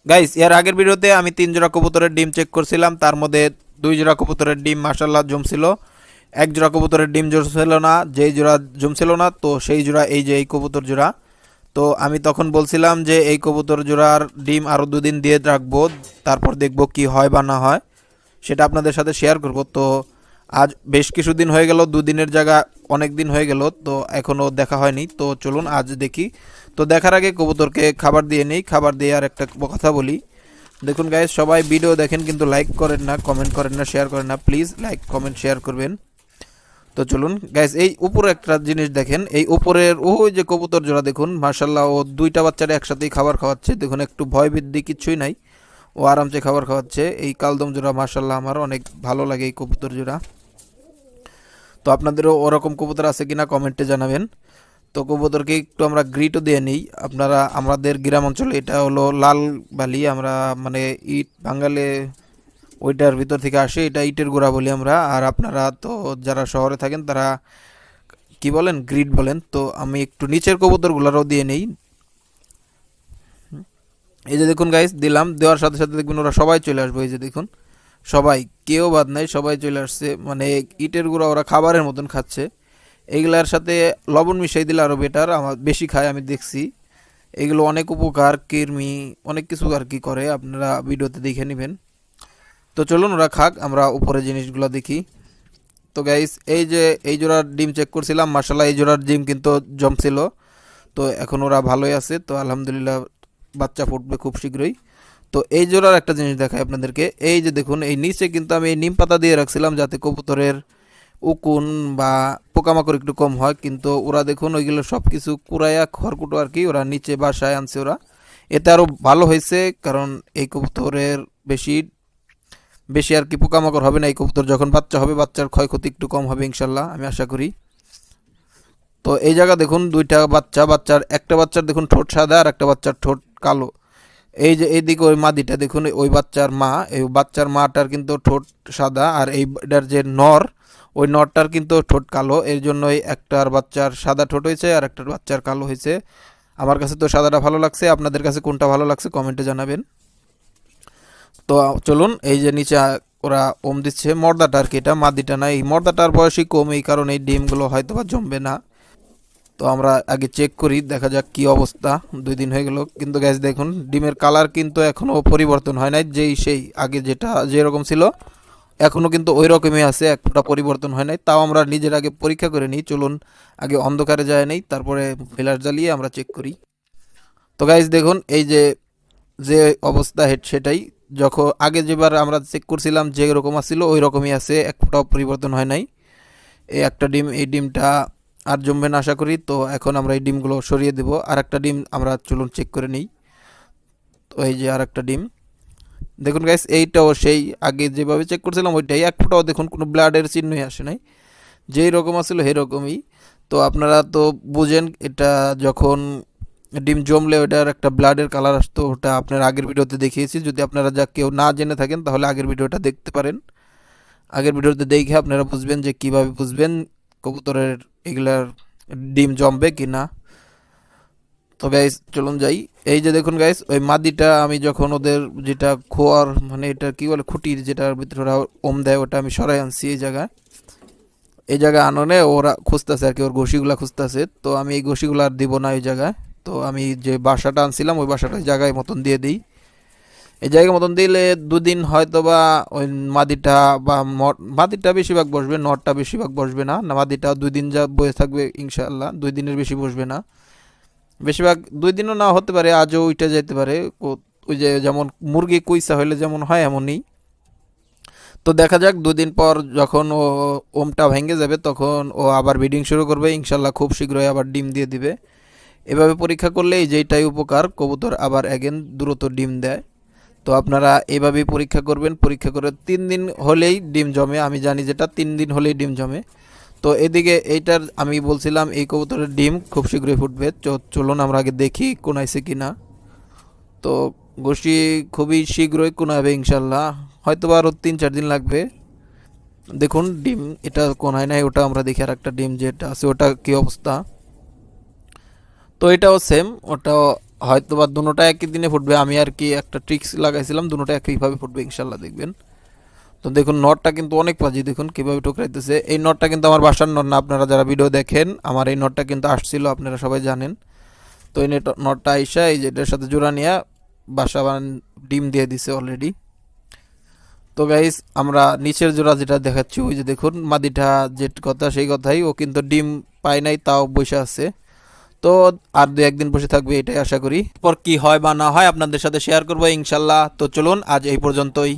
Guys এর আগের ভিডিওতে আমি 3 জোড়া কবুতরের ডিম চেক করছিলাম, তার মধ্যে 2 জোড়া কবুতরের ডিম মাশাল্লাহ জমছিল। 1 জোড়া কবুতরের ডিম জমছিল না, যেই জোড়া জমছিল না তো সেই জোড়া এই যে এই কবুতর জোড়া। তো আমি তখন বলছিলাম যে এই কবুতর জোড়ার ডিম আরও 2 দিন দিয়ে রাখবো, তারপর দেখব কি হয় বা না হয়, সেটা আপনাদের সাথে শেয়ার করব। তো আজ বেশ কিছুদিন হয়ে গেল, 2 দিনের জায়গা অনেক দিন হয়ে গেল, তো এখনও দেখা হয়নি। তো চলুন আজ দেখি। তো দেখার আগে কবুতরকে খাবার দিয়ে নেই, খাবার দিয়ে আর একটা কথা বলি। দেখুন গাইস, সবাই ভিডিও দেখেন কিন্তু লাইক করেন না, কমেন্ট করেন না, শেয়ার করেন না। প্লিজ লাইক কমেন্ট শেয়ার করবেন। তো চলুন গাইস, এই উপরে একটা জিনিস দেখেন, এই উপরের ওই যে কবুতর জোড়া দেখুন, মার্শাল্লাহ ও 2টা বাচ্চারা একসাথেই খাবার খাওয়াচ্ছে। দেখুন একটু ভয় বৃদ্ধি কিচ্ছুই নাই, ও আরামসে খাবার খাওয়াচ্ছে। এই কালদম জোড়া মার্শাল্লাহ আমার অনেক ভালো লাগে এই কবুতর জোড়া। তো আপনাদেরও ওরকম কবুতর আছে কিনা কমেন্টে জানাবেন। তো কবুতরকে একটু আমরা গ্রিটও দিয়ে নিই। আপনারা আমাদের গ্রাম অঞ্চলে এটা হলো লাল বালি, আমরা মানে ইট বাঙালে ওইটার ভিতর থেকে আসে, এটা ইটের গোড়া বলি আমরা। আর আপনারা তো যারা শহরে থাকেন তারা কি বলেন, গ্রিট বলেন। তো আমি একটু নিচের কবুতরগুলোরও দিয়ে নেই। এই যে দেখুন গাইস, দিলাম, দেওয়ার সাথে সাথে দেখবেন ওরা সবাই চলে আসবে। এই যে দেখুন সবাই, কেউ বাদ নাই, সবাই চলে আসছে। মানে ইটের গুঁড়া ওরা খাবারের মতন খাচ্ছে। এইগুলার সাথে লবণ মিশাই দিলে আরও বেটার, আমার বেশি খায় আমি দেখছি। এগুলো অনেক উপকার, কৃমি অনেক কিছু আর কি করে, আপনারা ভিডিওতে দেখে নেবেন। তো চলুন ওরা খাক, আমরা উপরে জিনিসগুলো দেখি। তো গাইস এই যে এই জোড়ার ডিম চেক করছিলাম, মার্শাল্লাহ এই জোড়ার ডিম কিন্তু জমছিল। তো এখন ওরা ভালোই আছে, তো আলহামদুলিল্লাহ বাচ্চা ফুটবে খুব শীঘ্রই। তো এই জোড়ার একটা জিনিস দেখাই আপনাদেরকে। এই যে দেখুন, এই নিচে কিন্তু আমি এই নিম পাতা দিয়ে রাখছিলাম যাতে কবুতরের উকুন বা পোকামাকড় একটু কম হয়, কিন্তু ওরা দেখুন ওইগুলো সব কিছু কুড়াইয়া খড়কুটো আর কি ওরা নিচে বাসায় আনছে ওরা। এতে আরও ভালো হয়েছে, কারণ এই কবুতরের বেশি বেশি আর কি পোকামাকড় হবে না। এই কবুতর যখন বাচ্চা হবে, বাচ্চার ক্ষয়ক্ষতি একটু কম হবে ইনশাল্লাহ, আমি আশা করি। তো এই জায়গা দেখুন 2টা বাচ্চা, বাচ্চার একটা বাচ্চার দেখুন ঠোঁট সাদা আর একটা বাচ্চার ঠোঁট কালো। এই যে এইদিকে ওই মাদিটা দেখুন, ওই বাচ্চার মা, এই বাচ্চার মাটার কিন্তু ঠোঁট সাদা, আর এইটার যে নর, ওই নরটার কিন্তু ঠোঁট কালো। এর জন্যই একটার বাচ্চার সাদা ঠোঁট হয়েছে আর একটার বাচ্চার কালো হয়েছে। আমার কাছে তো সাদাটা ভালো লাগছে, আপনাদের কাছে কোনটা ভালো লাগছে কমেন্টে জানাবেন। তো চলুন, এই যে নিচে ওরা ওম দিচ্ছে, মর্দাটা আর কি, এটা মাদিটা না। এই মর্দাটার বয়সই কম, এই কারণে এই ডিমগুলো হয়তো বা জমবে না। তো আমরা আগে চেক করি, দেখা যাক কি অবস্থা। 2 দিন হয়ে গেল কিন্তু গ্যাস দেখুন ডিমের কালার কিন্তু এখনও পরিবর্তন হয় নাই, যেই সেই আগে যেটা যেরকম ছিল এখনও কিন্তু ওই রকমই আছে, এক ফোঁটা পরিবর্তন হয় নাই। তাও আমরা নিজের আগে পরীক্ষা করে নিই। চলুন আগে অন্ধকারে যায় নেই, তারপরে ফ্ল্যাশ জ্বালিয়ে আমরা চেক করি। তো গাইজ দেখুন এই যে যে অবস্থা হেড সেটাই, যখন আগে যেবার আমরা চেক করছিলাম যে রকম আসছিল ওই রকমই আছে, এক ফোঁটাও পরিবর্তন হয় নাই। এই একটা ডিম, এই ডিমটা আর জমবে না আশা করি। তো এখন আমরা এই ডিমগুলো সরিয়ে দেব, আর একটা ডিম আমরা চলুন চেক করে নিই। তো এই যে আর একটা ডিম দেখুন গাইস, এইটাও সেই আগে যেভাবে চেক করছিলাম ওইটাই, এক ফোঁটাও দেখুন কোনো ব্লাডের চিহ্নই আসে নাই, যেই রকম আসলে সেই রকমই। তো আপনারা তো বুঝেন, এটা যখন ডিম জমলে ওটার একটা ব্লাডের কালার আসতো, ওটা আপনার আগের ভিডিওতে দেখিয়েছি। যদি আপনারা যা কেউ না জেনে থাকেন তাহলে আগের ভিডিওটা দেখতে পারেন। আগের ভিডিওতে দেখে আপনারা বুঝবেন যে কিভাবে বুঝবেন কবুতরের এগুলার ডিম জমবে কি না। তো গাইস চলুন যাই। এই যে দেখুন গাইস, ওই মাদিটা আমি যখন ওদের যেটা খোয়ার মানে এটা কি বলে খুঁটির যেটার ভিতরে ওরা ওম দেয়, ওটা আমি সরাই আনছি এই জায়গায়। এই জায়গায় আননে ওরা খুঁজতেছে আর কি, ওর ঘষিগুলা খুঁজতেছে। তো আমি এই ঘষিগুলো আর দিব না এই জায়গায়। তো আমি যে বাসাটা আনছিলাম ওই বাসাটা জায়গায় মতন দিয়ে দিই। এই জায়গা মতন দিলে 2 দিন হয়তো বা ওই মাদিটা বা মাদিটা বেশিরভাগ বসবে, নটটা বেশিরভাগ বসবে না। না মাদিটা 2 দিন যা বসে থাকবে ইনশাআল্লাহ, 2 দিনের বেশি বসবে না। বেশিরভাগ 2 দিনও না হতে পারে, আজও উইটা যেতে পারে। ওই যে যেমন মুরগি কুইসা হইলে যেমন হয় এমনই। তো দেখা যাক 2 দিন পর যখন ও ওমটা ভেঙে যাবে তখন ও আবার ব্রিডিং শুরু করবে ইনশাল্লাহ, খুব শীঘ্রই আবার ডিম দিয়ে দিবে। এভাবে পরীক্ষা করলে যেটাই উপকার, কবুতর আবার অ্যাগেন দ্রুত ডিম দেয়। তো আপনারা এভাবেই পরীক্ষা করবেন, পরীক্ষা করে 3 দিন হলেই ডিম জমে, আমি জানি যেটা 3 দিন হলেই ডিম জমে। তো এদিকে এইটার আমি বলছিলাম এই কবুতরের ডিম খুব শীঘ্রই ফুটবে। চলুন আমরা আগে দেখি কোনাইছে কি না। তো গোশি খুবই শীঘ্রই কোনাবে ইনশাল্লাহ, হয়তো বা আরও 3-4 দিন লাগবে। দেখুন ডিম এটা কোনায় নাই, ওটা আমরা দেখি আর একটা ডিম যেটা আছে ওটা কি অবস্থা। তো এটাও সেম, ওটাও হয়তো বা দুটোটা একই দিনে ফুটবে, আমি আর কি একটা ট্রিক্স লাগাইছিলাম, দুটোটা একইভাবে ফুটবে ইনশাল্লাহ দেখবেন। তো দেখুন নটটা কিন্তু অনেক পাজি, দেখুন কীভাবে টোকরাইতেছে। এই নটটা কিন্তু আমার বাসার নট না, আপনারা যারা ভিডিও দেখেন আমার এই নটটা কিন্তু আসছিল, আপনারা সবাই জানেন। তো এই নটটা আইসা এই যে এটার সাথে জোড়া নিয়ে বাসা ডিম দিয়ে দিছে অলরেডি। তো গাইস আমরা নিচের জোড়া যেটা দেখাচ্ছি ওই যে দেখুন মাদিটা যে কথা সেই কথাই, ও কিন্তু ডিম পায় নাই তাও বসে আছে। তো আর দু একদিন বসে থাকবে এটাই আশা করি। পর কি হয় বা না হয় আপনাদের সাথে শেয়ার করবো ইনশাল্লাহ। তো চলুন আজ এই পর্যন্তই।